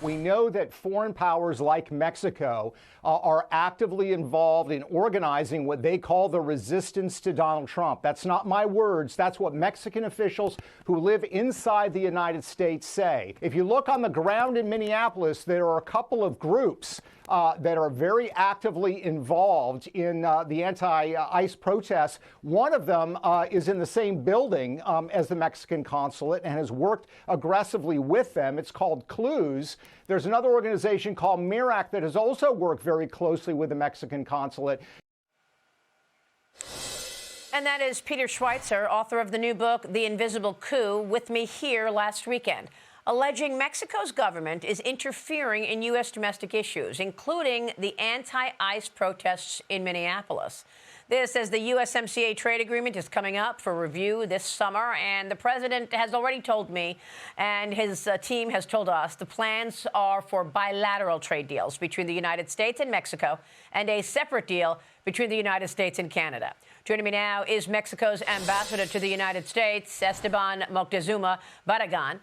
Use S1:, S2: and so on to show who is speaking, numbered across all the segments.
S1: We know that foreign powers like Mexico are actively involved in organizing what they call the resistance to Donald Trump. That's not my words. That's what Mexican officials who live inside the United States say. If you look on the ground in Minneapolis, there are a couple of groups that are very actively involved in the anti-ICE protests. One of them is in the same building as the Mexican consulate and has worked aggressively with them. It's called Clues. There's another organization called MIRAC that has also worked very closely with the Mexican consulate.
S2: And that is Peter Schweizer, author of the new book, The Invisible Coup, with me here last weekend, alleging Mexico's government is interfering in U.S. domestic issues, including the anti-ICE protests in Minneapolis. This, as the USMCA trade agreement is coming up for review this summer, and the president has already told me, and his team has told us, the plans are for bilateral trade deals between the United States and Mexico, and a separate deal between the United States and Canada. Joining me now is Mexico's ambassador to the United States, Esteban Moctezuma Barragan.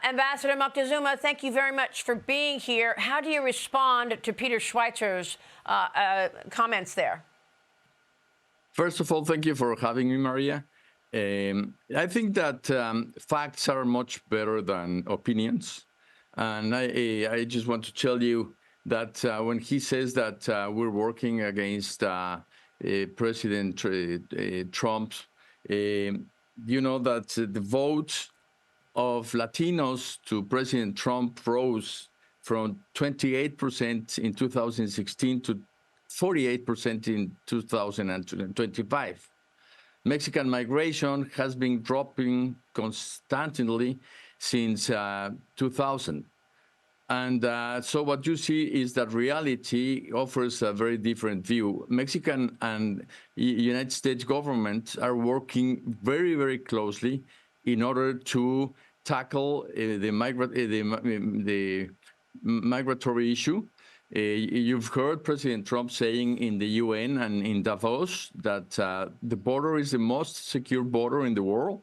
S2: Ambassador Moctezuma, thank you very much for being here. How do you respond to Peter Schweizer's comments there?
S3: First of all, thank you for having me, Maria. I think that facts are much better than opinions. And I just want to tell you that when he says that we're working against President Trump, you know that the vote of Latinos to President Trump rose from 28% in 2016 to 48% in 2025. Mexican migration has been dropping constantly since 2000. And so what you see is that reality offers a very different view. Mexican and United States governments are working very, very closely in order to tackle the migratory issue. You've heard President Trump saying in the UN and in Davos that the border is the most secure border in the world.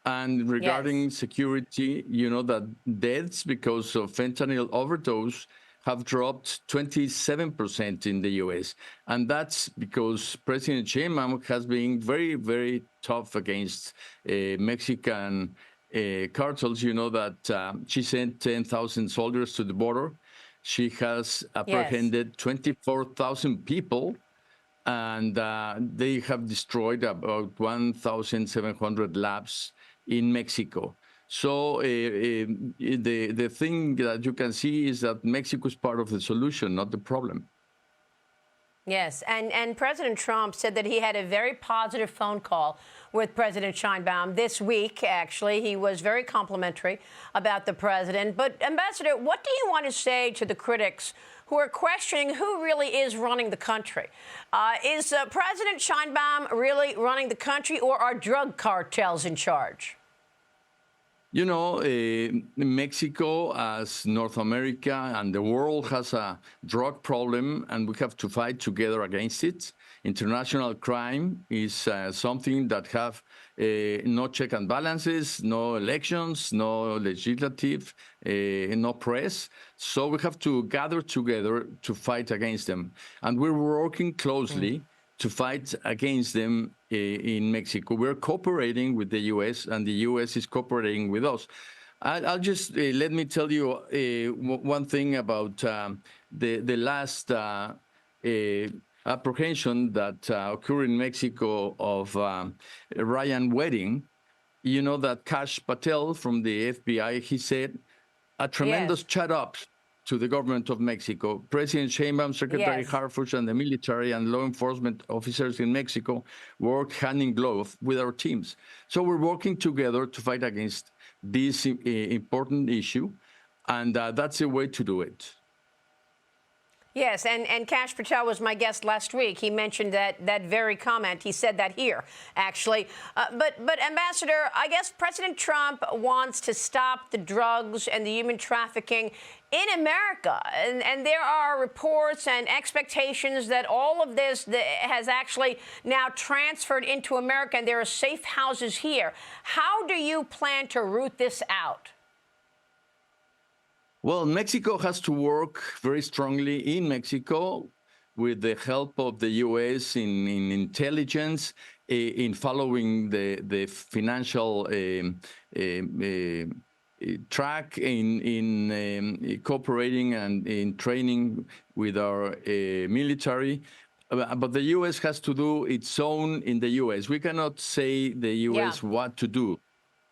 S3: And regarding security, you know that deaths because of fentanyl overdose have dropped 27% in the US. And that's because President Sheinbaum has been very, very tough against Mexican cartels. You know that she sent 10,000 soldiers to the border. She has apprehended 24,000 people, and they have destroyed about 1,700 labs in Mexico. So the thing that you can see is that Mexico is part of the solution, not the problem.
S2: Yes, and President Trump said that he had a very positive phone call with President Sheinbaum this week, actually. He was very complimentary about the president. But, Ambassador, what do you want to say to the critics who are questioning who really is running the country? Is President Sheinbaum really running the country, or are drug cartels in charge?
S3: You know, Mexico, as North America and the world, has a drug problem, and we have to fight together against it. International crime is something that have no check and balances, no elections, no legislative, no press. So we have to gather together to fight against them. And we're working closely to fight against them in Mexico. We're cooperating with the U.S., and the U.S. is cooperating with us. I'll just let me tell you one thing about the last apprehension that occurred in Mexico of Ryan Wedding. You know that Kash Patel from the FBI, he said a tremendous chat up to the government of Mexico. President Sheinbaum, Secretary Harfuch, and the military and law enforcement officers in Mexico work hand in glove with our teams. So we're working together to fight against this important issue, and that's the way to do it.
S2: Yes, and Kash Patel was my guest last week. He mentioned that very comment. He said that here, actually. But Ambassador, I guess President Trump wants to stop the drugs and the human trafficking in America. And there are reports and expectations that all of this has actually now transferred into America, and there are safe houses here. How do you plan to root this out?
S3: Well, Mexico has to work very strongly in Mexico with the help of the U.S. in intelligence, in following the financial track, in cooperating and in training with our military. But the U.S. has to do its own in the U.S. We cannot say the U.S. what to do,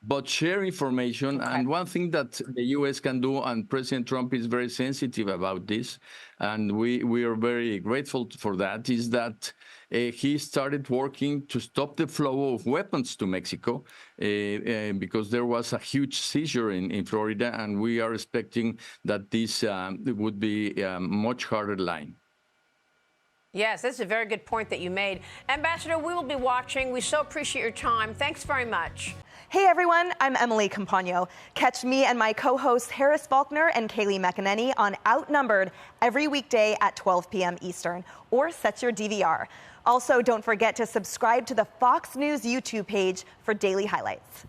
S3: but share information.
S2: Okay.
S3: And one thing that the U.S. can do, and President Trump is very sensitive about this, and we are very grateful for that, is that he started working to stop the flow of weapons to Mexico because there was a huge seizure in Florida, and we are expecting that this would be a much harder line.
S2: Yes, that's a very good point that you made. Ambassador, we will be watching. We so appreciate your time. Thanks very much.
S4: Hey everyone, I'm Emily Campagno. Catch me and my co-hosts Harris Faulkner and Kaylee McEnany on Outnumbered every weekday at 12 p.m. Eastern, or set your DVR. Also, don't forget to subscribe to the Fox News YouTube page for daily highlights.